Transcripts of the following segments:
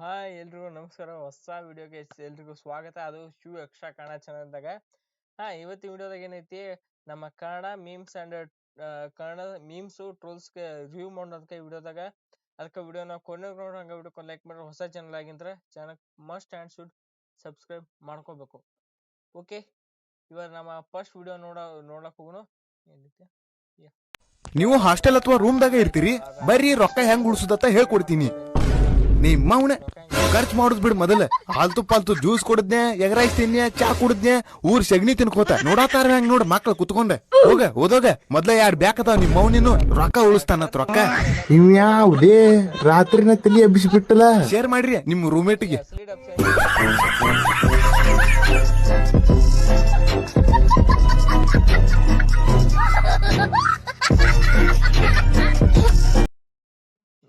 Hi ಎಲ್ರಿಗೂ ನಮಸ್ಕಾರ. ಹೊಸ ವಿಡಿಯೋಗೆ ಎಲ್ರಿಗೂ ಸ್ವಾಗತ. ಅದು ಶಿವ ಎಕ್ಸ್ಟ್ರಾ ಕನ್ನಡ ಚಾನಲ್ದಾಗ. ಇವತ್ತಿನ ವಿಡಿಯೋದಾಗ ಏನೈತಿ, ನಮ್ಮ Kannada memes and Kannada memes ಟ್ರೋಲ್ಸ್ಗೆ ರಿವ್ಯೂ ಮಾಡೋದಕ್ಕೆ ವಿಡಿಯೋದಾಗ. ಅದಕ್ಕೆ ವಿಡಿಯೋನ ಕೊನೆ ಹಂಗೆ ವಿಡಿಯೋಕ್ಕೆ ಲೈಕ್ ಮಾಡಿ. ಹೊಸ ಚಾನಲ್ ಆಗಿದ್ರೆ channel must and should subscribe ಮಾಡ್ಕೋಬೇಕು. ಓಕೆ, ಇವಾಗ ನಮ್ಮ ಫಸ್ಟ್ ವಿಡಿಯೋ ನೋಡಕ್ ಹೋಗೋಣ. ಏನೈತಿ, ನೀವು ಹಾಸ್ಟೆಲ್ ಅಥವಾ ರೂಮ್ದಾಗ ಇರ್ತೀರಿ, ಬರ್ರಿ ರೊಕ್ಕ ಹೆಂಗ್ ಉಳಿಸುದತ್ತ ಹೇಳ್ಕೊಡ್ತೀನಿ. ನಿಮ್ಮವನ ಖರ್ಚು ಮಾಡುದ್ ಬಿಡ್. ಮೊದಲ ಹಾಲ್ತು ಪಾಲ್ತು ಜ್ಯೂಸ್ ಕುಡಿದ್ನೆ, ಎಗ್ ರೈಸ್ ತಿನ್ನೆ, ಚಾ ಕುಡಿದ್ನೆ, ಊರ್ ಸೆಗಣಿ ತಿನ್ಕೋತ ನೋಡಾತಾರ ಹೆಂಗ್ ನೋಡ್ ಮಕ್ಳು ಕುತ್ಕೊಂಡೆ. ಹೋಗ ಓದೋಗ ಮೊದ್ಲ 2 ಬ್ಯಾಕ್ ಅದಾವ ನಿಮ್ಮ ಮೌನಿನು ರೊಕ್ಕ ಉಳಿಸ್ತಾನತ್. ರೊಕ್ಕ ಇವ್ಯಾವ್ದೇ ರಾತ್ರಿನ ತಲಿ ಎಬ್ಬಿಸ್ಬಿಟ್ಟಲ್ಲ. ಶೇರ್ ಮಾಡ್ರಿ ನಿಮ್ ರೂಮೇಟ್ಗೆ.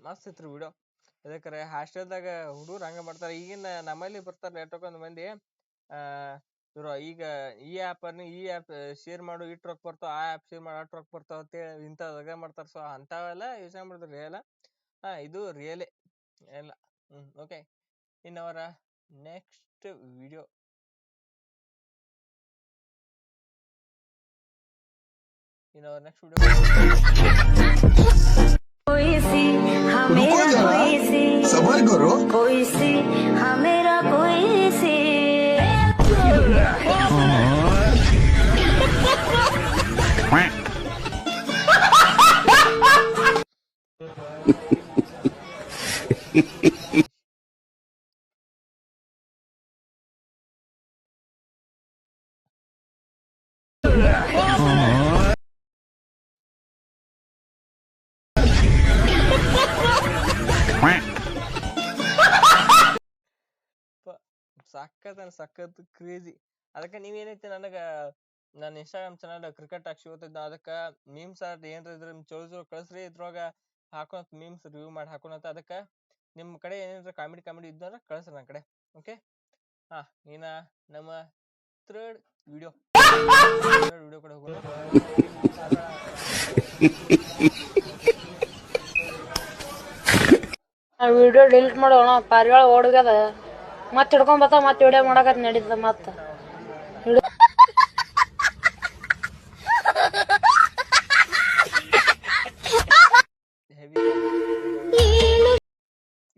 ಮಸ್ತ್ ಇತ್ರಿ ವಿಡಿಯೋ. ಅದಕ್ಕೆ ಹಾಸ್ಟೆಲ್ದಾಗ ಹುಡುಗರು ಹಂಗ ಮಾಡ್ತಾರೆ. ಈಗಿನ ನಮ್ಮಲ್ಲಿ ಬರ್ತಾರೆ ನೆಟ್ವರ್ಕ್ ಮಂದಿ. ಇವ್ರು ಈಗ ಈ ಆ್ಯಪ್ ಶೇರ್ ಮಾಡು ಇಟ್ಟು ರೊಕ್ಕ ಬರ್ತಾವ, ಆ ಆ್ಯಪ್ ಶೇರ್ ಮಾಡಿ ಅಷ್ಟು ರೊಕ್ಕ ಬರ್ತಾವ ಅಂತೇಳಿ ಇಂಥದಾಗ ಮಾಡ್ತಾರೆ. ಸೊ ಅಂಥವೆಲ್ಲ ಯೋಚನೆ ಮಾಡಿದ್ರೆ ರಿಯಲ್. ಇದು ರಿಯಲೇ ಎಲ್ಲ. ಓಕೆ, ಇನ್ ಅವರ ನೆಕ್ಸ್ಟ್ ವಿಡಿಯೋ. कोई सी हमेरा कोई सी सबर करो, कोई सी हमेरा कोई सी ಸಖತ್ ಕ್ರೇಜಿ. ಅದಕ್ಕೆ ನೀವೇನೈತಿ, ನನಗೆ ನನ್ನ ಇನ್ಸ್ಟಾಗ್ರಾಮ್ ಚಾನಲ್ ಕ್ರಿಕೆಟ್ ಟಾಕ್ ಓದ್ತಿದ್ದ. ಅದಕ್ಕೆ ಮೀಮ್ಸ್ ಏನ್ರ ಇದ್ರ ಚಲೋ ಕಳಿಸ್ರಿ, ಇದ್ರೊಳಗ ಹಾಕೋಂತ ಮೀಮ್ಸ್ ರಿವ್ಯೂ ಮಾಡಿ ಹಾಕೋಣಂತ. ಅದಕ್ಕೆ ನಿಮ್ಮ ಕಡೆ ಏನಾರ ಕಾಮಿಡಿ ಇದ್ದಂದ್ರೆ ಕಳಿಸ್ರಿ ನನ್ನ ಕಡೆ. ಓಕೆ, ಇನ್ನ ನಮ್ಮ ಥರ್ಡ್ ವಿಡಿಯೋ ಕಡೆ ಹೋಗೋಣ. ವಿಡಿಯೋ ಡಿಲೀಟ್ ಮಾಡೋಣ. ಪಾರಿವಾಳ ಓಡ್ಗದ ಮತ್ತೆ ಹಿಡ್ಕೊಂಡ್ ಬತ್ತ, ಮತ್ತೆ ವಿಡಿಯೋ ಮಾಡಕತ್ ನಡೀತದ. ಮತ್ತೆ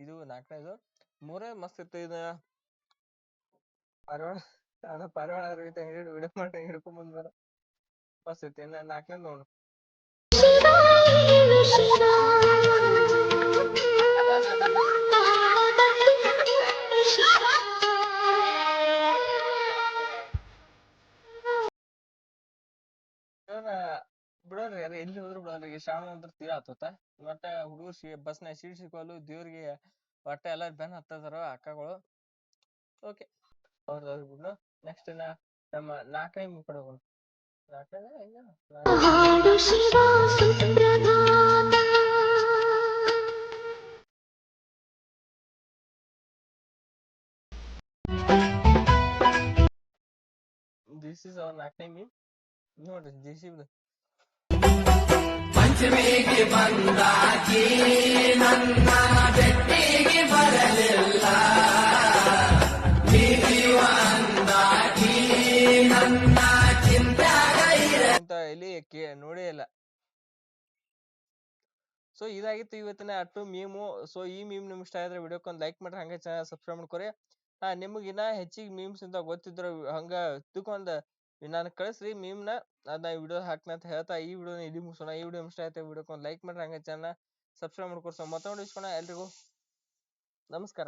ಇದು 4ನೇದು. 3 ಮಸ್ತ್ ಇತ್ತು. ಇದು ಪಾರಿವಾಳ ವಿಡಿಯೋ ಮಾಡಿ ಹಿಡ್ಕೊಂಡ್ ಬಂದ ಮಸ್ತ್ ಇತ್ತು. ಇನ್ನು 4ನೇದು ನೋಡು. ಬಿಡೋರಿ, ಅದು ಎಲ್ಲಿ ಹೋದ್ರು ಬಿಡೋರಿ. ಶ್ರಾವಣ ಅಂತ ತೀರಾ ಹತ್ತತ್ತ. ಮತ್ತೆ ಹುಡುಗರು ಬಸ್ನಾಗ ಸೀಟ್ ಸಿಕ್ಕೋಲು, ದೇವ್ರಿಗೆ ಒಟ್ಟೆ ಎಲ್ಲ ಬೆನ್ ಹತ್ತದಾರ ಅಕ್ಕಗಳು. ಓಕೆ, ಅವ್ರದ್ದು ಬಿಡು. ನೆಕ್ಸ್ಟ್ ನಮ್ಮ 4ನೇ ಕಡೆ ಹೋಗೋಣ. 4ನೇ ದಿಸ್ ಇಸ್ ಅವರ್ 4ನೇ ಮೀಮ್. ನೋಡ್ರಿ, JCB ಪಂಚಮಿಗೆ ಬಂದಾಕಿ ನನ್ನ ಬೆಟ್ಟಿಗೆ ಬರಲಿಲ್ಲ, ಅಂದಾಕಿ ನನ್ನ ಚಿಂತ್ಯಾಗ ಅಂತ ಇಲ್ಲಿ ನೋಡೇ ಇಲ್ಲ. ಸೊ ಇದಾಗಿತ್ತು ಇವತ್ತಿನ ಅಟ್ಟು ಮೀಮು. ಸೊ ಈ ಮೀಮ್ ನಿಮ್ಗೆ ಇಷ್ಟ ಆದ್ರೆ ವಿಡಿಯೋಕ್ಕೊಂದು ಲೈಕ್ ಮಾಡ್ರಿ, ಹಂಗೆ ಚಾನಲ್ ಸಬ್ಸ್ಕ್ರೈಬ್ ಮಾಡ್ಕೊರಿ. ನಿಮಗಿನ್ನ ಹೆಚ್ಚಿಗೆ ಮೀಮ್ಸ್ ಅಂತ ಗೊತ್ತಿದ್ರು ಹಂಗ ತಿಳ್ಕೊಂಡ್ ನಾನು ಕಳಿಸ್ರಿ ಮೀಮ್ನ. ಅದನ್ನ ವಿಡಿಯೋ ಹಾಕ್ನಂತ ಹೇಳ್ತಾ ಈ ವಿಡಿಯೋನ ಇಲ್ಲಿ ಮುಗಿಸೋಣ. ಈ ವಿಡಿಯೋ ಇಷ್ಟ ಆಯ್ತು ವಿಡಿಯೋಕ್ಕೊಂದು ಲೈಕ್ ಮಾಡ್ರಿ, ಹಂಗೆ ಚಾನಲ್ ಸಬ್ಸ್ಕ್ರೈಬ್ ಮಾಡ್ಕೊರಿ. ಸೊ ಮತ್ತೊಂದು ಇಸ್ಕೊಣ. ಎಲ್ರಿಗೂ ನಮಸ್ಕಾರ.